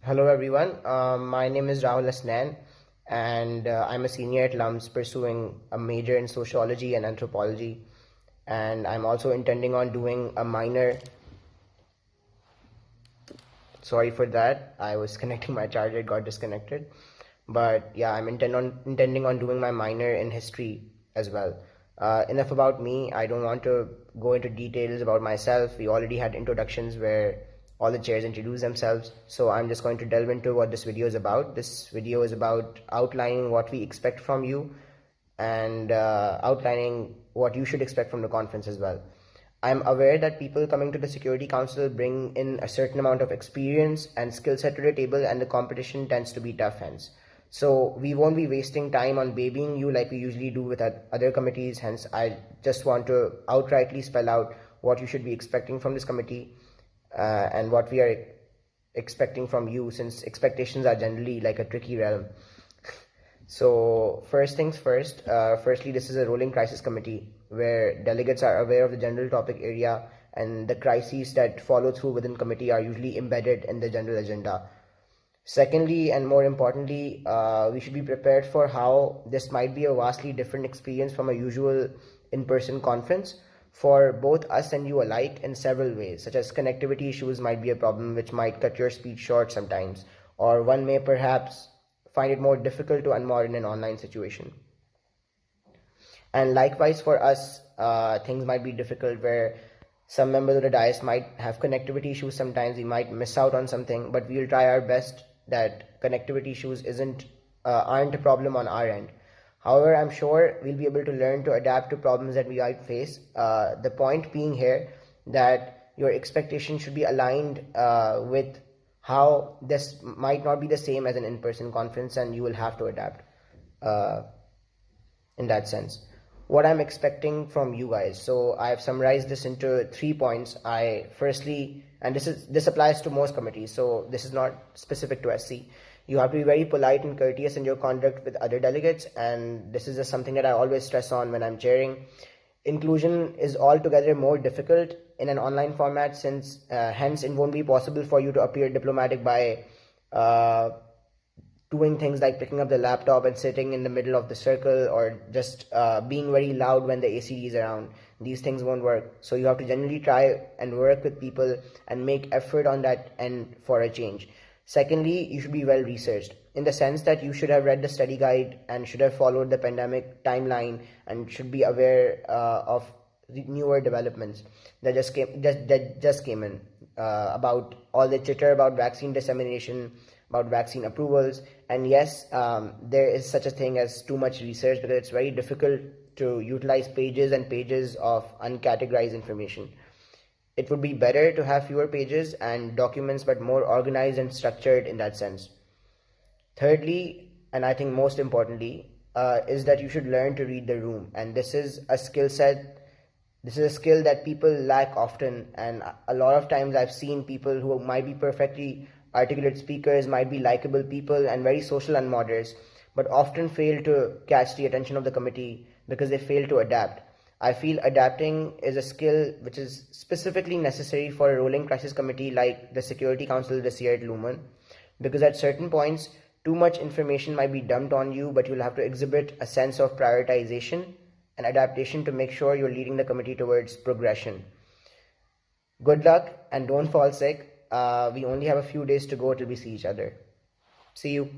Hello everyone, my name is Rahul Asnan and I'm a senior at LUMS pursuing a major in sociology and anthropology, and I'm also intending on doing a minor. Sorry for that, I was connecting my charger, it got disconnected. But yeah, I'm intending on doing my minor in history as well. Enough about me. I don't want to go into details about myself. We already had introductions where all the chairs introduce themselves. So I'm just going to delve into what this video is about. This video is about outlining what we expect from you and outlining what you should expect from the conference as well. I'm aware that people coming to the Security Council bring in a certain amount of experience and skill set to the table, and the competition tends to be tough, hence. So we won't be wasting time on babying you like we usually do with other committees. Hence, I just want to outrightly spell out what you should be expecting from this committee and what we are expecting from you, since expectations are generally like a tricky realm. So first things first, firstly, this is a rolling crisis committee where delegates are aware of the general topic area, and the crises that follow through within committee are usually embedded in the general agenda. Secondly, and more importantly, we should be prepared for how this might be a vastly different experience from a usual in-person conference for both us and you alike in several ways, such as connectivity issues might be a problem which might cut your speech short sometimes, or one may perhaps find it more difficult to unmod in an online situation. And likewise for us, things might be difficult where some members of the dais might have connectivity issues sometimes. We might miss out on something, but we'll try our best that connectivity issues aren't a problem on our end. However, I'm sure we'll be able to learn to adapt to problems that we might face. The point being here that your expectation should be aligned with how this might not be the same as an in-person conference, and you will have to adapt in that sense. What I'm expecting from you guys. So I've summarized this into 3 points. I firstly, and this applies to most committees, so this is not specific to SC. You have to be very polite and courteous in your conduct with other delegates, and this is just something that I always stress on when I'm chairing. Inclusion is altogether more difficult in an online format, since hence it won't be possible for you to appear diplomatic by doing things like picking up the laptop and sitting in the middle of the circle, or just being very loud when the ACD is around. These things won't work. So you have to generally try and work with people and make effort on that end for a change. Secondly, you should be well researched in the sense that you should have read the study guide and should have followed the pandemic timeline and should be aware of the newer developments that just came in, about all the chitter about vaccine dissemination, about vaccine approvals. And yes, there is such a thing as too much research, because it's very difficult to utilize pages and pages of uncategorized information. It would be better to have fewer pages and documents, but more organized and structured in that sense. Thirdly, and I think most importantly, is that you should learn to read the room. And this is a skill set. This is a skill that people lack often. And a lot of times I've seen people who might be perfectly articulate speakers, might be likable people and very social and moderates, but often fail to catch the attention of the committee because they fail to adapt. I feel adapting is a skill which is specifically necessary for a rolling crisis committee like the Security Council this year at LUMUN, because at certain points, too much information might be dumped on you, but you'll have to exhibit a sense of prioritization and adaptation to make sure you're leading the committee towards progression. Good luck and don't fall sick. We only have a few days to go till we see each other. See you.